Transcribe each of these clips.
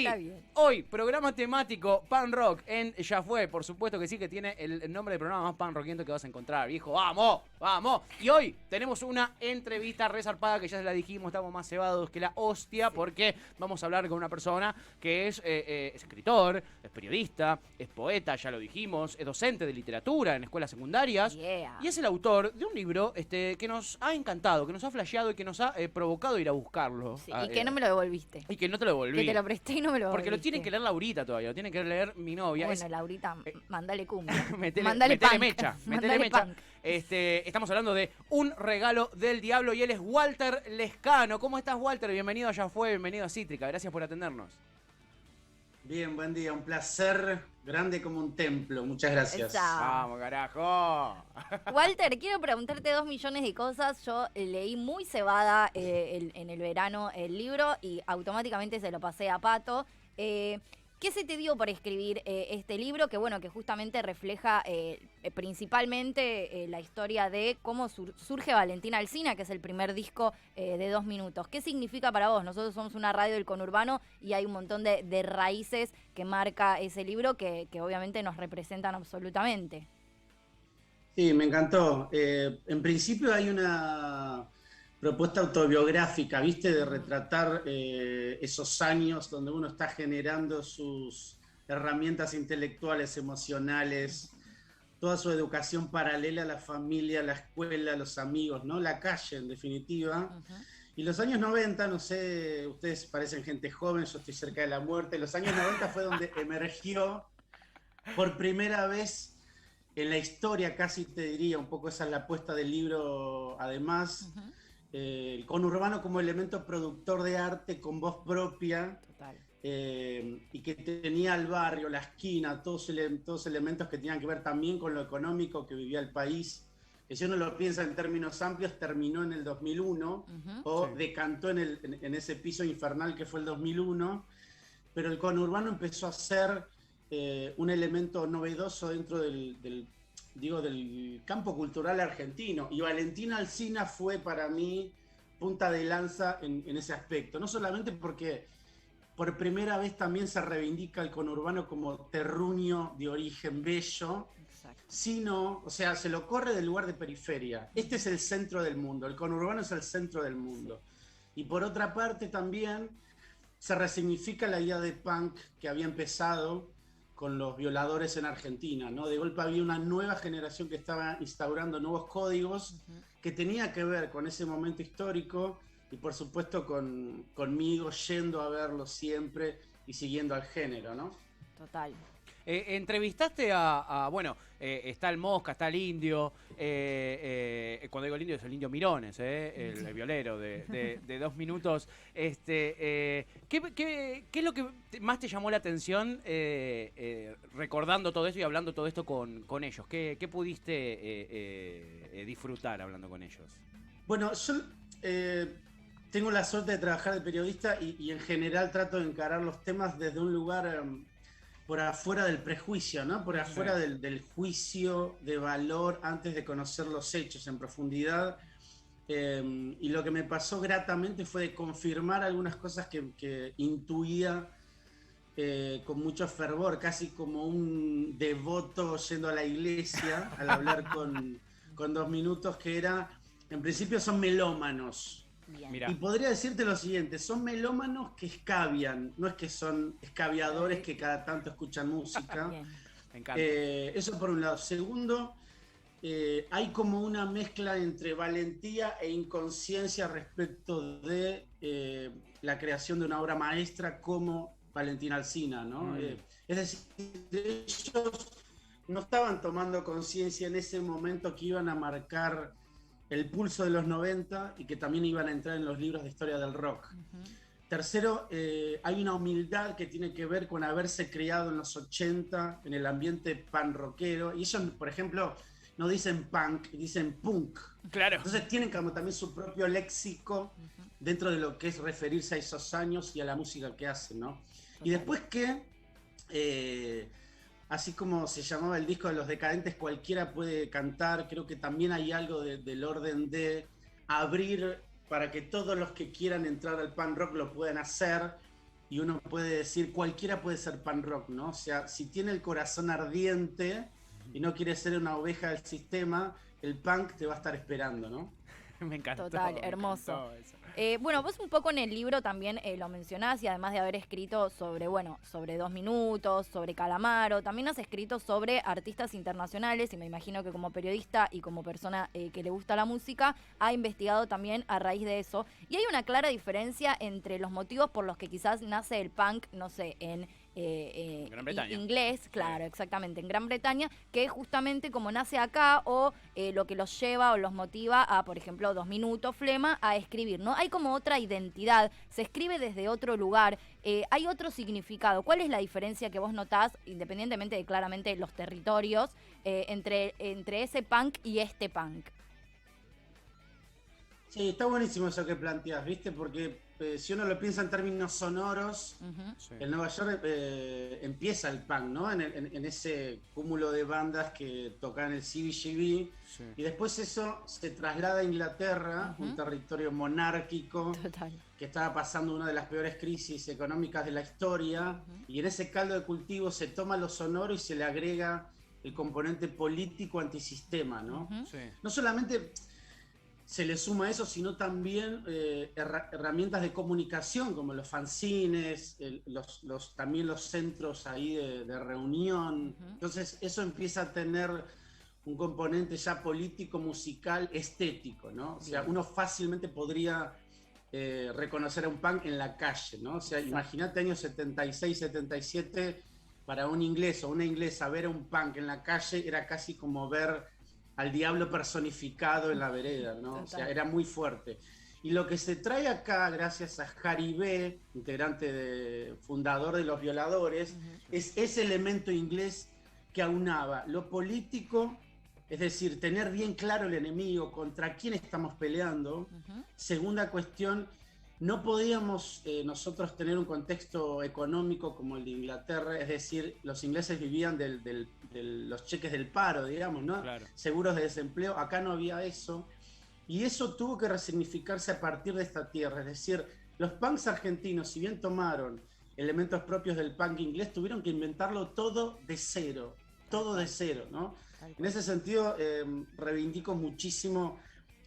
Está bien. Hoy, programa temático Pan Rock en Ya Fue. Por supuesto que sí, que tiene el nombre del programa más pan rockiento que vas a encontrar, viejo. ¡Vamos! ¡Vamos! Y hoy tenemos una entrevista resarpada que ya se la dijimos, estamos más cebados que la hostia, porque vamos a hablar con una persona que es escritor, es periodista, es poeta, ya lo dijimos, es docente de literatura en escuelas secundarias. Yeah. Y es el autor de un libro que nos ha encantado, que nos ha flasheado y que nos ha provocado ir a buscarlo. Sí, y que no me lo devolviste. Y que no te lo devolví. Que te lo presté y no me lo Porque lo devolviste. tiene que leer Laurita todavía, lo tiene que leer mi novia. Bueno, Laurita, mandale cumbia. Metele punk. mecha. Mandale Mecha. punk. Estamos hablando de Un regalo del diablo y él es Walter Lescano. ¿Cómo estás, Walter? Bienvenido a Ya Fue, bienvenido a Cítrica. Gracias por atendernos. Bien, buen día, un placer grande como un templo. Muchas gracias. Esa. Vamos, carajo. Walter, quiero preguntarte 2 millones de cosas. Yo leí muy cebada en el verano el libro y automáticamente se lo pasé a Pato. ¿Qué se te dio por escribir este libro? Que bueno, que justamente refleja principalmente la historia de cómo surge Valentina Alsina, que es el primer disco de 2 minutos. ¿Qué significa para vos? Nosotros somos una radio del conurbano y hay un montón de raíces que marca ese libro que obviamente nos representan absolutamente. Sí, me encantó. En principio hay una propuesta autobiográfica, ¿viste? De retratar esos años donde uno está generando sus herramientas intelectuales, emocionales, toda su educación paralela a la familia, la escuela, los amigos, ¿no? La calle, en definitiva. Uh-huh. Y los años 90, no sé, ustedes parecen gente joven, yo estoy cerca de la muerte. Los años 90 fue donde emergió por primera vez en la historia, casi te diría, un poco esa es la apuesta del libro, además, Uh-huh. El conurbano como elemento productor de arte con voz propia. Total. Y que tenía el barrio, la esquina, todos elementos que tenían que ver también con lo económico que vivía el país, que si uno lo piensa en términos amplios, terminó en el 2001, Uh-huh. o Sí. decantó en ese piso infernal que fue el 2001, pero el conurbano empezó a ser un elemento novedoso dentro del campo cultural argentino, y Valentina Alsina fue para mí punta de lanza en ese aspecto, no solamente porque por primera vez también se reivindica el conurbano como terruño de origen bello, Exacto. sino, o sea, se lo corre del lugar de periferia. Este es el centro del mundo, el conurbano es el centro del mundo. Y por otra parte también se resignifica la idea de punk que había empezado con los violadores en Argentina, ¿no? De golpe había una nueva generación que estaba instaurando nuevos códigos Uh-huh. que tenía que ver con ese momento histórico y por supuesto conmigo yendo a verlo siempre y siguiendo al género, ¿no? Total. Entrevistaste bueno, está el Mosca, está el Indio, cuando digo el Indio es el Indio Mirones, el violero de 2 minutos. ¿Qué es lo que más te llamó la atención recordando todo esto y hablando todo esto con ellos? ¿Qué pudiste disfrutar hablando con ellos? Bueno, yo tengo la suerte de trabajar de periodista y en general trato de encarar los temas desde un lugar por afuera del prejuicio, ¿no? Por afuera del juicio de valor antes de conocer los hechos en profundidad. Y lo que me pasó gratamente fue de confirmar algunas cosas que intuía con mucho fervor, casi como un devoto yendo a la iglesia al hablar con 2 minutos, que era, en principio son melómanos. Bien. Mirá. Y podría decirte lo siguiente, son melómanos que escabian, no es que son escabiadores que cada tanto escuchan música. Bien. Me encanta. Eso por un lado. Segundo, hay como una mezcla entre valentía e inconsciencia respecto de la creación de una obra maestra como Valentina Alsina, ¿no? Es decir, ellos no estaban tomando conciencia en ese momento que iban a marcar el pulso de los 90 y que también iban a entrar en los libros de historia del rock. Uh-huh. Tercero, hay una humildad que tiene que ver con haberse criado en los 80 en el ambiente pan rockero, y ellos, por ejemplo, no dicen punk, dicen punk. Claro. Entonces tienen como también su propio léxico dentro de lo que es referirse a esos años y a la música que hacen, ¿no? Y después que así como se llamaba el disco de Los Decadentes, cualquiera puede cantar, creo que también hay algo del orden de abrir para que todos los que quieran entrar al punk rock lo puedan hacer, y uno puede decir, cualquiera puede ser punk rock, ¿no? O sea, si tiene el corazón ardiente y no quiere ser una oveja del sistema, el punk te va a estar esperando, ¿no? Me encantó. Total, hermoso. Me encantó eso. Bueno, vos un poco en el libro también lo mencionás y además de haber escrito sobre, bueno, sobre 2 minutos, sobre Calamaro, también has escrito sobre artistas internacionales y me imagino que como periodista y como persona que le gusta la música, ha investigado también a raíz de eso. Y hay una clara diferencia entre los motivos por los que quizás nace el punk, no sé, en Gran Bretaña. inglés, claro, exactamente, en Gran Bretaña, que es justamente como nace acá o lo que los lleva o los motiva a, por ejemplo, 2 minutos, Flema, a escribir, ¿no? Hay como otra identidad, se escribe desde otro lugar, hay otro significado. ¿Cuál es la diferencia que vos notás, independientemente de claramente los territorios, entre ese punk y este punk? Sí, está buenísimo eso que planteas, ¿viste? Porque si uno lo piensa en términos sonoros, Sí. en Nueva York empieza el punk, ¿no? En ese cúmulo de bandas que tocan el CBGB, Sí. y después eso se traslada a Inglaterra, un territorio monárquico, Total. que estaba pasando una de las peores crisis económicas de la historia, y en ese caldo de cultivo se toma lo sonoro y se le agrega el componente político antisistema, ¿no? Sí. No solamente se le suma eso, sino también herramientas de comunicación, como los fanzines, también los centros ahí de reunión. Entonces eso empieza a tener un componente ya político, musical, estético, ¿no? O sea, uno fácilmente podría reconocer a un punk en la calle, ¿no? O sea, imagínate años 76, 77, para un inglés o una inglesa ver a un punk en la calle era casi como ver al diablo personificado en la vereda, ¿no? O sea, era muy fuerte. Y lo que se trae acá, gracias a Harry B., fundador de Los Violadores, es ese elemento inglés que aunaba lo político, es decir, tener bien claro el enemigo, contra quién estamos peleando. Segunda cuestión, no podíamos nosotros tener un contexto económico como el de Inglaterra, es decir, los ingleses vivían de los cheques del paro, digamos, ¿no? Claro. Seguros de desempleo, acá no había eso, y eso tuvo que resignificarse a partir de esta tierra, es decir, los punks argentinos, si bien tomaron elementos propios del punk inglés, tuvieron que inventarlo todo de cero, ¿no? En ese sentido, reivindico muchísimo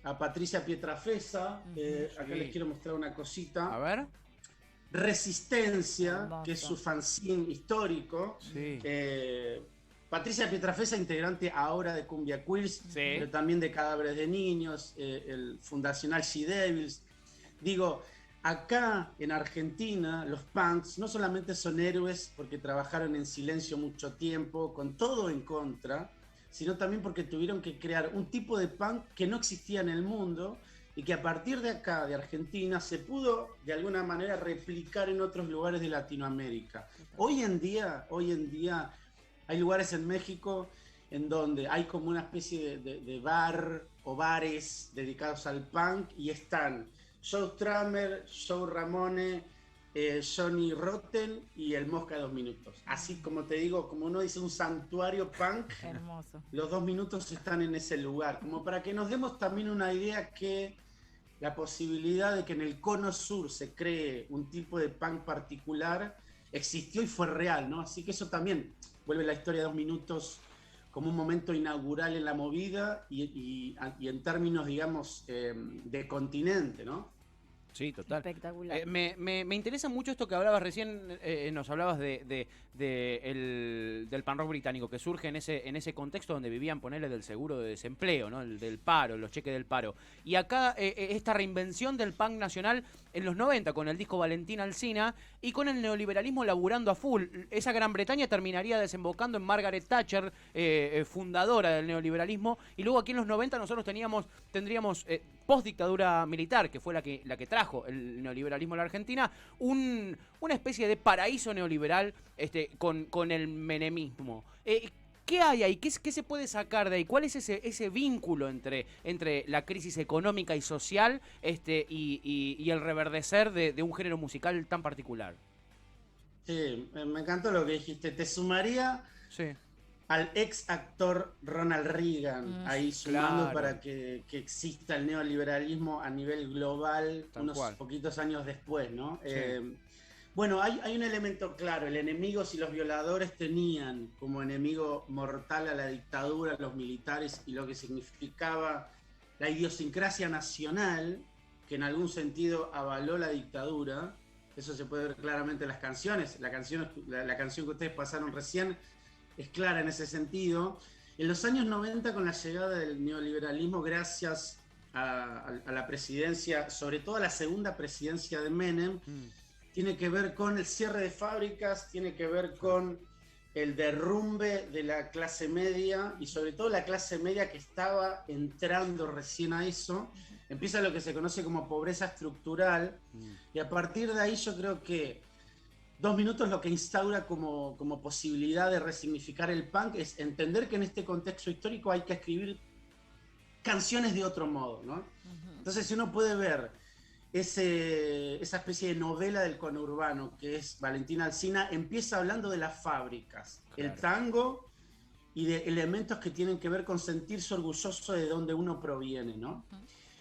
a Patricia Pietrafesa, acá les quiero mostrar una cosita. A ver. Resistencia, Hermoso. que es su fanzine histórico. Sí. Patricia Pietrafesa, integrante ahora de Cumbia Queers, pero también de Cadáveres de Niños, el fundacional She Devils. Digo, acá en Argentina los punks no solamente son héroes porque trabajaron en silencio mucho tiempo, con todo en contra, sino también porque tuvieron que crear un tipo de punk que no existía en el mundo y que a partir de acá, de Argentina, se pudo de alguna manera replicar en otros lugares de Latinoamérica. Hoy en día hay lugares en México en donde hay como una especie de bar o bares dedicados al punk y están Joe Strummer, Joe Ramone, Johnny Rotten y el Mosca de 2 minutos. Así como te digo, como uno dice, un santuario punk. Hermoso. Los 2 minutos están en ese lugar, como para que nos demos también una idea que la posibilidad de que en el cono sur se cree un tipo de punk particular existió y fue real, ¿no? Así que eso también vuelve la historia de 2 minutos como un momento inaugural en la movida y en términos, digamos, de continente, ¿no? Sí, total. Espectacular. Me interesa mucho esto que hablabas recién, nos hablabas del pan rock británico, que surge en ese contexto donde vivían, ponerle del seguro de desempleo, ¿no? Del paro, los cheques del paro. Y acá esta reinvención del punk nacional en los 90 con el disco Valentín Alsina y con el neoliberalismo laburando a full. Esa Gran Bretaña terminaría desembocando en Margaret Thatcher, fundadora del neoliberalismo, y luego aquí en los 90 nosotros tendríamos post dictadura militar, que fue la que trajo el neoliberalismo a la Argentina, una especie de paraíso neoliberal con el menemismo. ¿Qué hay ahí? ¿Qué se puede sacar de ahí? ¿Cuál es ese vínculo entre la crisis económica y social y el reverdecer de un género musical tan particular? Sí, me encantó lo que dijiste. Te sumaría al ex actor Ronald Reagan, ahí sumando para que exista el neoliberalismo a nivel global unos poquitos años después, ¿no? Sí. Bueno, hay un elemento claro, el enemigo, si los violadores tenían como enemigo mortal a la dictadura, a los militares y lo que significaba la idiosincrasia nacional, que en algún sentido avaló la dictadura, eso se puede ver claramente en las canciones, la canción que ustedes pasaron recién es clara en ese sentido. En los años 90, con la llegada del neoliberalismo, gracias a la presidencia, sobre todo a la segunda presidencia de Menem, tiene que ver con el cierre de fábricas, tiene que ver con el derrumbe de la clase media y sobre todo la clase media que estaba entrando recién a eso. Empieza lo que se conoce como pobreza estructural y a partir de ahí yo creo que 2 minutos lo que instaura como posibilidad de resignificar el punk es entender que en este contexto histórico hay que escribir canciones de otro modo, ¿no? Entonces si uno puede ver esa especie de novela del conurbano que es Valentina Alsina, empieza hablando de las fábricas, claro, el tango y de elementos que tienen que ver con sentirse orgulloso de donde uno proviene, ¿no?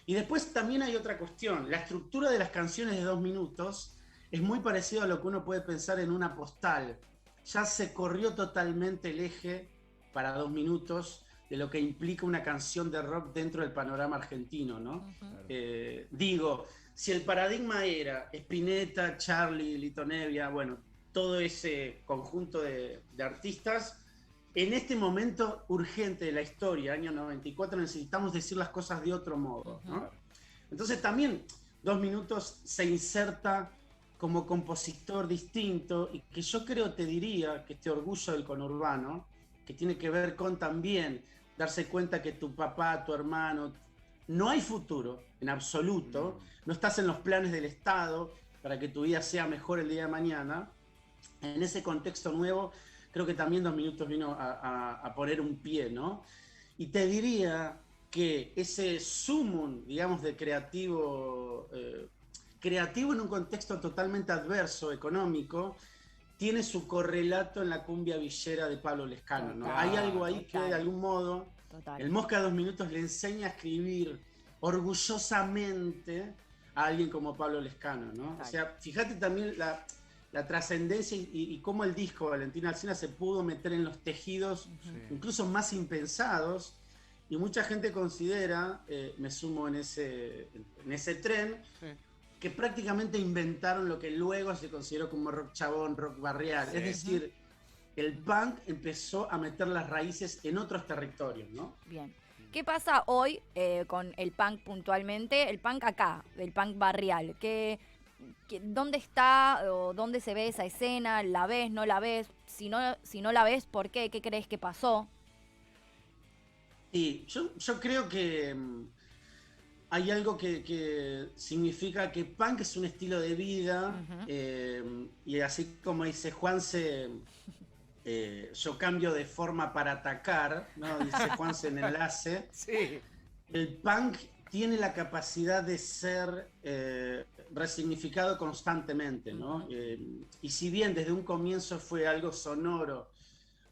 Y después también hay otra cuestión, la estructura de las canciones de 2 minutos es muy parecido a lo que uno puede pensar en una postal. Ya se corrió totalmente el eje para 2 minutos de lo que implica una canción de rock dentro del panorama argentino, ¿no? Digo, si el paradigma era Spinetta, Charlie, Lito Nebbia, bueno, todo ese conjunto de artistas, en este momento urgente de la historia, año 94, necesitamos decir las cosas de otro modo, ¿no? Entonces también 2 minutos se inserta como compositor distinto y que yo creo, te diría, que este orgullo del conurbano, que tiene que ver con también darse cuenta que tu papá, tu hermano, no hay futuro en absoluto, no estás en los planes del Estado para que tu vida sea mejor el día de mañana. En ese contexto nuevo, creo que también 2 minutos vino a poner un pie, ¿no? Y te diría que ese sumum, digamos, de creativo en un contexto totalmente adverso, económico, tiene su correlato en la cumbia villera de Pablo Lescano, ¿no? Hay algo ahí que de algún modo el Mosca de 2 minutos le enseña a escribir orgullosamente a alguien como Pablo Lescano, ¿no? O sea, fíjate también la trascendencia y cómo el disco Valentina Alsina se pudo meter en los tejidos incluso más impensados, y mucha gente considera, me sumo en ese tren, que prácticamente inventaron lo que luego se consideró como rock chabón, rock barrial. Es decir, el punk empezó a meter las raíces en otros territorios, ¿no? Bien. ¿Qué pasa hoy con el punk puntualmente? El punk acá, el punk barrial. ¿Dónde está o dónde se ve esa escena? ¿La ves, no la ves? Si no la ves, ¿por qué? ¿Qué crees que pasó? Sí, yo creo que hay algo que significa que punk es un estilo de vida, y así como dice Juanse, yo cambio de forma para atacar, ¿no? Dice Juanse en Enlace. Sí. El punk tiene la capacidad de ser resignificado constantemente, ¿no? Y si bien desde un comienzo fue algo sonoro,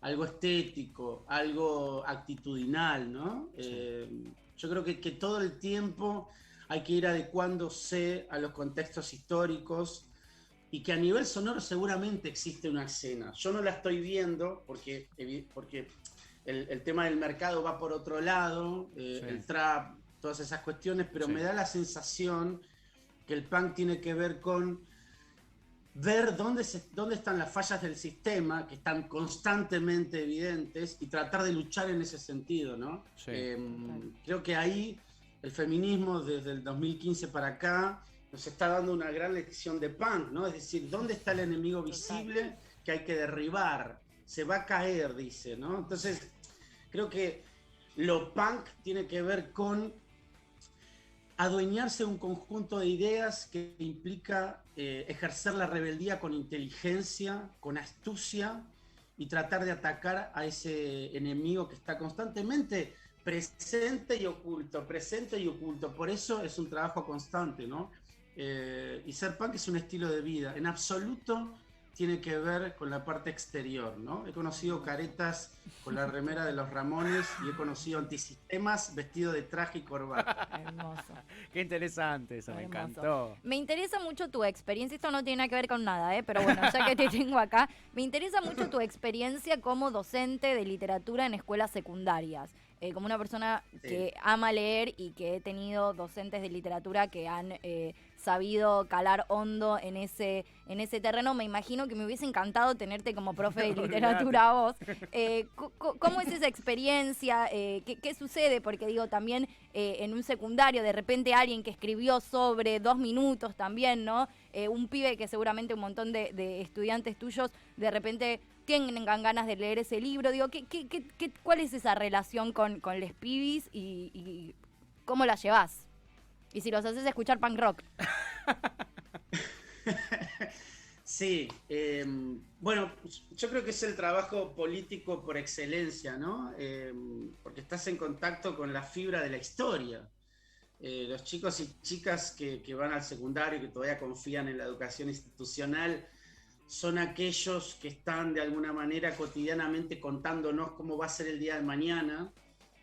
algo estético, algo actitudinal, ¿no? Yo creo que todo el tiempo hay que ir adecuándose a los contextos históricos y que a nivel sonoro seguramente existe una escena. Yo no la estoy viendo porque el tema del mercado va por otro lado, el trap, todas esas cuestiones, pero me da la sensación que el punk tiene que ver con ver dónde están las fallas del sistema, que están constantemente evidentes, y tratar de luchar en ese sentido, ¿no? Creo que ahí el feminismo desde el 2015 para acá nos está dando una gran lección de punk, ¿no? Es decir, ¿dónde está el enemigo visible que hay que derribar? Se va a caer, dice, ¿no? Entonces, creo que lo punk tiene que ver con adueñarse de un conjunto de ideas que implica ejercer la rebeldía con inteligencia, con astucia, y tratar de atacar a ese enemigo que está constantemente presente y oculto, presente y oculto. Por eso es un trabajo constante, ¿no? Y ser punk es un estilo de vida. En absoluto tiene que ver con la parte exterior, ¿no? He conocido caretas con la remera de los Ramones y he conocido antisistemas vestidos de traje y corbata. Hermoso. Qué interesante eso, me Hermoso. encantó. Me interesa mucho tu experiencia, esto no tiene nada que ver con nada, pero bueno, ya que te tengo acá, me interesa mucho tu experiencia como docente de literatura en escuelas secundarias. Como una persona que ama leer y que he tenido docentes de literatura que han sabido calar hondo en ese terreno, me imagino que me hubiese encantado tenerte como profe de literatura a vos. ¿Cómo es esa experiencia? ¿Qué sucede? Porque digo, también en un secundario, de repente alguien que escribió sobre 2 minutos también, ¿no? Un pibe que seguramente un montón de estudiantes tuyos de repente tengan ganas de leer ese libro. Digo, ¿cuál es esa relación con les pibis y cómo la llevás? Y si los haces escuchar punk rock. Sí, bueno, yo creo que es el trabajo político por excelencia, ¿no? Porque estás en contacto con la fibra de la historia. Los chicos y chicas que van al secundario, que todavía confían en la educación institucional, son aquellos que están de alguna manera cotidianamente contándonos cómo va a ser el día de mañana,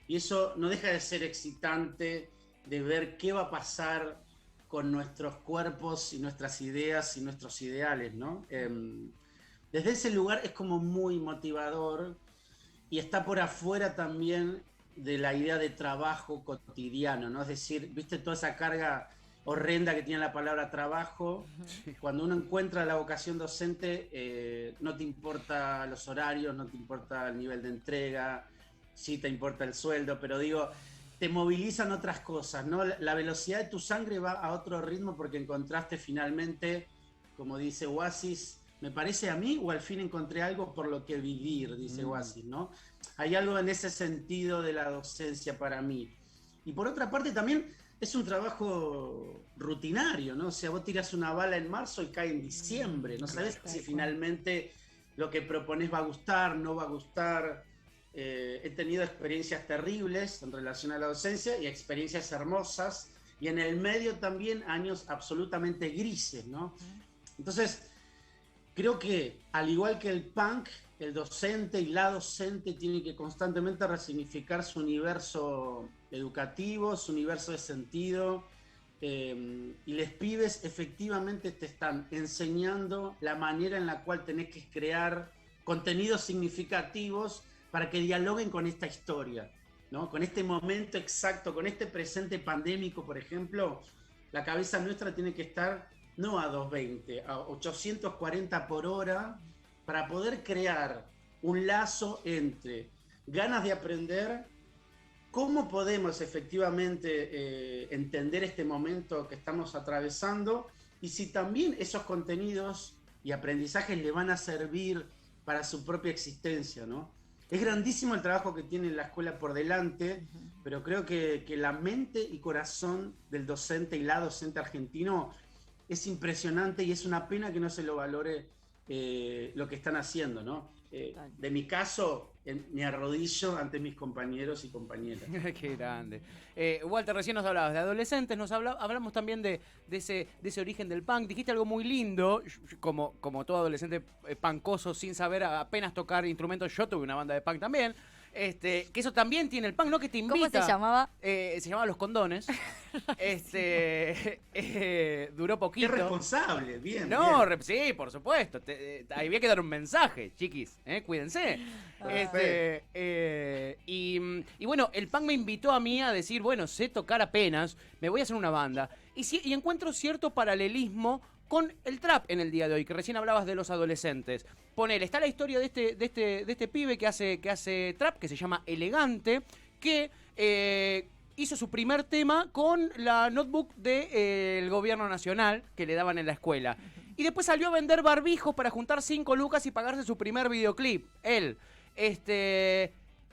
y eso no deja de ser excitante, de ver qué va a pasar con nuestros cuerpos y nuestras ideas y nuestros ideales, ¿no? Desde ese lugar es como muy motivador y está por afuera también de la idea de trabajo cotidiano, ¿no? Es decir, ¿viste toda esa carga horrenda que tiene la palabra trabajo? Sí. Cuando uno encuentra la vocación docente, no te importa los horarios, no te importa el nivel de entrega, sí te importa el sueldo, pero digo, te movilizan otras cosas, ¿no? La velocidad de tu sangre va a otro ritmo porque encontraste finalmente, como dice Oasis, ¿me parece a mí o al fin encontré algo por lo que vivir? Dice Oasis, ¿no? Hay algo en ese sentido de la docencia para mí. Y por otra parte también es un trabajo rutinario, ¿no? O sea, vos tirás una bala en marzo y cae en diciembre, no sabés si finalmente lo que proponés va a gustar, no va a gustar. He tenido experiencias terribles en relación a la docencia y experiencias hermosas, y en el medio también años absolutamente grises, ¿no? Entonces, creo que al igual que el punk, el docente y la docente tienen que constantemente resignificar su universo educativo, su universo de sentido, y les pibes efectivamente te están enseñando la manera en la cual tenés que crear contenidos significativos para que dialoguen con esta historia, ¿no? Con este momento exacto, con este presente pandémico, por ejemplo. La cabeza nuestra tiene que estar no a 220, a 840 por hora, para poder crear un lazo entre ganas de aprender, cómo podemos efectivamente entender este momento que estamos atravesando, y si también esos contenidos y aprendizajes le van a servir para su propia existencia, ¿no? Es grandísimo el trabajo que tiene la escuela por delante, pero creo que la mente y corazón del docente y la docente argentino es impresionante, y es una pena que no se lo valore lo que están haciendo, ¿no? De mi caso, me arrodillo ante mis compañeros y compañeras. Qué grande. Walter, recién nos hablabas de adolescentes, hablamos también de ese origen del punk. Dijiste algo muy lindo, como todo adolescente punkoso sin saber apenas tocar instrumentos. Yo tuve una banda de punk también. Que eso también tiene el punk, ¿no? Que te invita. ¿Cómo se llamaba? Se llamaba Los Condones. Duró poquito. Qué responsable, bien. No, bien. Sí, por supuesto. Había que dar un mensaje, chiquis. Cuídense. Y bueno, el punk me invitó a mí a decir, bueno, sé tocar apenas, me voy a hacer una banda. Y encuentro cierto paralelismo con el trap en el día de hoy, que recién hablabas de los adolescentes. Ponele, está la historia de este pibe que hace trap, que se llama Elegante, que hizo su primer tema con la notebook del gobierno nacional que le daban en la escuela. Y después salió a vender barbijos para juntar 5 lucas y pagarse su primer videoclip. Él.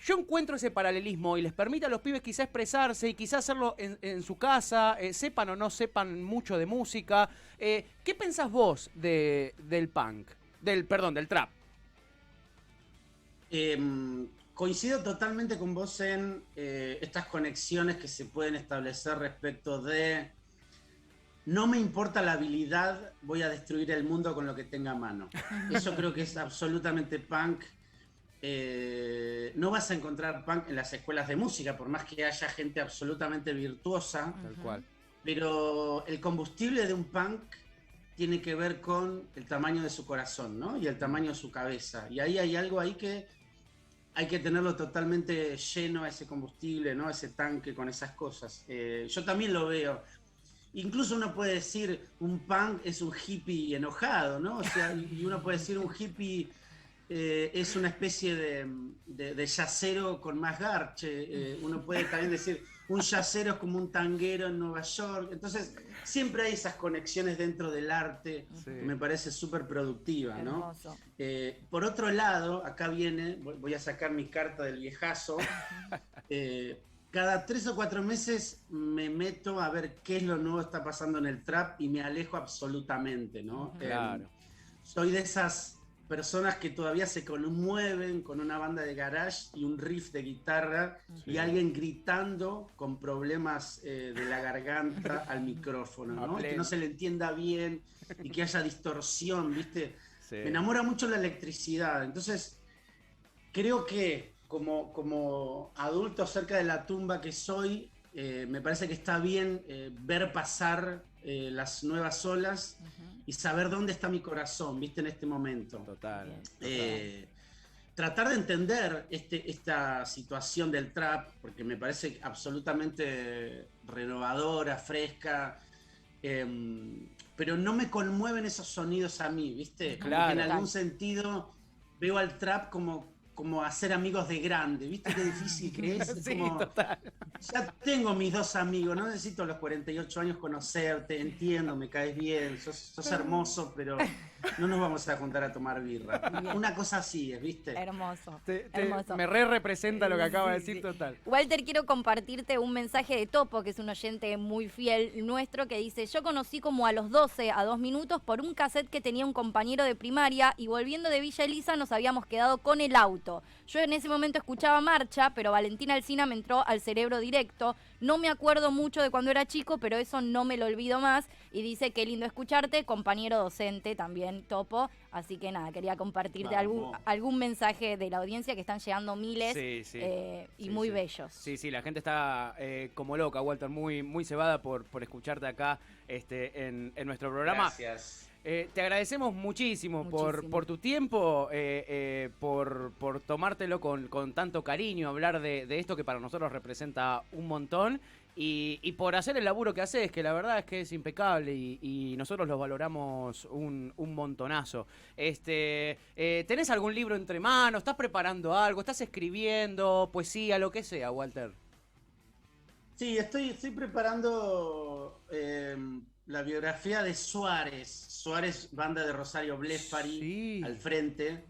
Yo encuentro ese paralelismo y les permite a los pibes quizá expresarse y quizá hacerlo en su casa, sepan o no sepan mucho de música. ¿Qué pensás vos del punk? Del trap. Coincido totalmente con vos en estas conexiones que se pueden establecer respecto de no me importa la habilidad, voy a destruir el mundo con lo que tenga a mano. Eso creo que es absolutamente punk. No vas a encontrar punk en las escuelas de música, por más que haya gente absolutamente virtuosa. Tal cual. Pero el combustible de un punk tiene que ver con el tamaño de su corazón, ¿no? Y el tamaño de su cabeza. Y ahí hay algo ahí que hay que tenerlo totalmente lleno, ese combustible, ¿no? Ese tanque con esas cosas. Yo también lo veo. Incluso uno puede decir un punk es un hippie enojado, ¿no? O sea, y uno puede decir un hippie es una especie de yacero con más garche. Uno puede también decir un yacero es como un tanguero en Nueva York. Entonces, siempre hay esas conexiones dentro del arte, Sí. que me parece súper productiva, ¿no? Hermoso. Por otro lado, acá viene, voy a sacar mi carta del viejazo. Cada 3 o 4 meses me meto a ver qué es lo nuevo que está pasando en el trap y me alejo absolutamente, ¿no? Claro. Soy de esas personas que todavía se conmueven con una banda de garage y un riff de guitarra y alguien gritando con problemas de la garganta al micrófono, ¿no? Que no se le entienda bien y que haya distorsión, ¿viste? Sí. Me enamora mucho la electricidad. Entonces, creo que como adulto cerca de la tumba que soy, me parece que está bien ver pasar las nuevas olas y saber dónde está mi corazón, ¿viste? En este momento. Total. Tratar de entender esta situación del trap, porque me parece absolutamente renovadora, fresca, pero no me conmueven esos sonidos a mí, ¿viste? Como Claro. que en algún sentido veo al trap como hacer amigos de grande, ¿viste qué difícil que es? Sí, Como, total. ya tengo mis 2 amigos, no necesito a los 48 años conocerte, entiendo, me caes bien, sos hermoso, pero no nos vamos a juntar a tomar birra. Una cosa así es, ¿viste? Hermoso. Hermoso. Me representa lo que acaba de Sí, decir sí. total. Walter, quiero compartirte un mensaje de Topo, que es un oyente muy fiel nuestro, que dice: yo conocí como a los 12, a 2 minutos, por un cassette que tenía un compañero de primaria, y volviendo de Villa Elisa nos habíamos quedado con el auto. Yo en ese momento escuchaba Marcha, pero Valentina Alsina me entró al cerebro directo. No me acuerdo mucho de cuando era chico, pero eso no me lo olvido más. Y dice: qué lindo escucharte, compañero docente también, Topo. Así que nada, quería compartirte algún mensaje de la audiencia, que están llegando miles, Sí, sí. y Sí, muy sí. bellos. Sí, sí, la gente está como loca, Walter, muy, muy cebada por escucharte acá en nuestro programa. Gracias. Te agradecemos muchísimo. Muchísimo. Por tu tiempo, por tomártelo con tanto cariño, hablar de esto que para nosotros representa un montón y por hacer el laburo que haces, que la verdad es que es impecable y nosotros los valoramos un montonazo. ¿Tenés algún libro entre manos? ¿Estás preparando algo? ¿Estás escribiendo poesía, lo que sea, Walter? Sí, estoy preparando la biografía de Suárez. Suárez, banda de Rosario Blefari, Sí. al frente.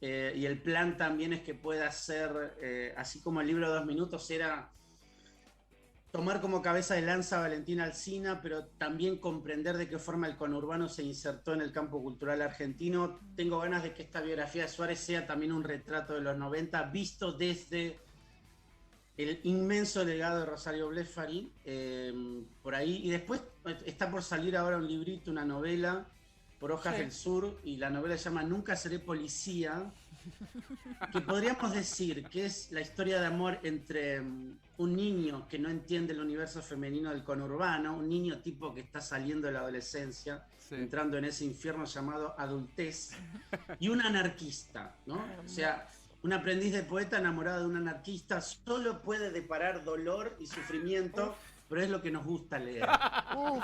Y el plan también es que pueda ser, así como el libro 2 minutos era tomar como cabeza de lanza a Valentina Alsina, pero también comprender de qué forma el conurbano se insertó en el campo cultural argentino. Tengo ganas de que esta biografía de Suárez sea también un retrato de los 90, visto desde el inmenso legado de Rosario Blefari, por ahí. Y después está por salir ahora un librito, una novela, por Hojas del Sur, y la novela se llama Nunca seré policía, que podríamos decir que es la historia de amor entre un niño que no entiende el universo femenino del conurbano, un niño tipo que está saliendo de la adolescencia, entrando en ese infierno llamado adultez, y un anarquista, ¿no? O sea, un aprendiz de poeta enamorado de un anarquista solo puede deparar dolor y sufrimiento, pero es lo que nos gusta leer. Uf.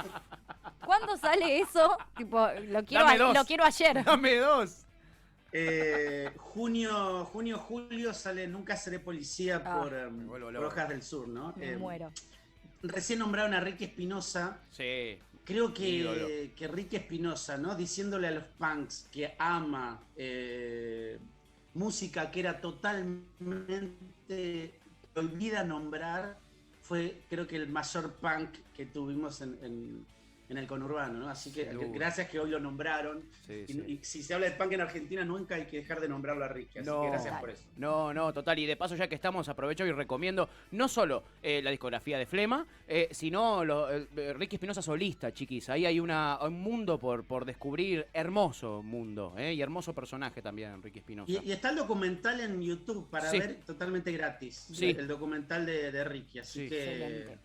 ¿Cuándo sale eso? Tipo, lo Dame dos. lo quiero ayer. Dame 2. Junio, julio sale Nunca seré policía por Hojas del Sur, ¿no? Me muero. Recién nombraron a Ricky Espinosa. Sí. Creo Ídolo. que Ricky Espinosa, ¿no? Diciéndole a los punks que ama música que era totalmente olvida nombrar, fue creo que el mayor punk que tuvimos en en el conurbano, ¿no? Así que Sin duda. gracias que hoy lo nombraron. Sí, Y, sí. y si se habla de punk en Argentina, nunca hay que dejar de nombrarlo a Ricky. Así que gracias por eso. No, total. Y de paso, ya que estamos, aprovecho y recomiendo no solo la discografía de Flema, sino Ricky Espinosa solista, chiquis. Ahí hay un mundo por descubrir, hermoso mundo, y hermoso personaje también, Ricky Espinosa. Y está el documental en YouTube para Sí. ver totalmente gratis. Sí. El documental de Ricky. Así Sí. que Excelente.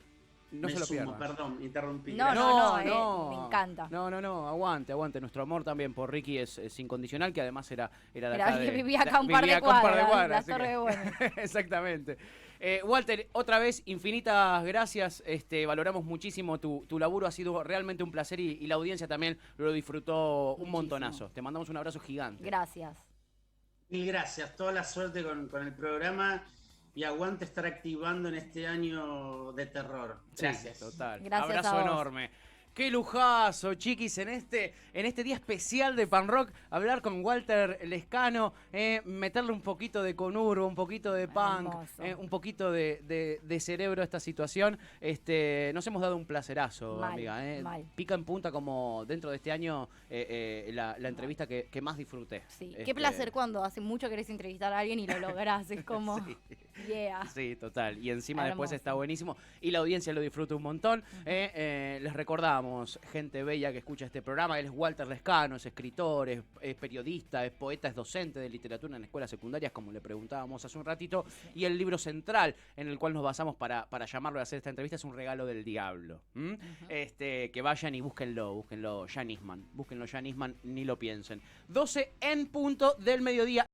No me se lo sumo, pierdan. perdón, interrumpí. No, Gracias. me encanta. No, aguante. Nuestro amor también por Ricky es incondicional, que además era de Era acá. que vivía acá un par de cuadras, las Torres de Güemes. Exactamente. Walter, otra vez, infinitas gracias. Valoramos muchísimo tu laburo, ha sido realmente un placer y la audiencia también lo disfrutó un montonazo. Te mandamos un abrazo gigante. Gracias. Mil gracias, toda la suerte con el programa y aguante estar activando en este año de terror. Gracias. Sí, total. Gracias Abrazo a vos. enorme. Qué lujazo, chiquis, en este día especial de Pan Rock, hablar con Walter Lescano, meterle un poquito de conurbo, un poquito de punk, Hermoso. un poquito de cerebro a esta situación. Nos hemos dado un placerazo, Mal, amiga. mal. Pica en punta como dentro de este año la entrevista que más disfruté. Sí, qué placer cuando hace mucho querés entrevistar a alguien y lo lográs. Es como, Sí. yeah. Sí, total. Y encima después Hermoso. está buenísimo. Y la audiencia lo disfruta un montón. Les recordamos, gente bella que escucha este programa, él es Walter Lescano, es escritor, es periodista, es poeta, es docente de literatura en escuelas secundarias, como le preguntábamos hace un ratito. Y el libro central en el cual nos basamos para llamarlo y hacer esta entrevista es Un regalo del diablo. Que vayan y búsquenlo, Jan Eastman. Búsquenlo, Jan Eastman, ni lo piensen. 12 en punto del mediodía.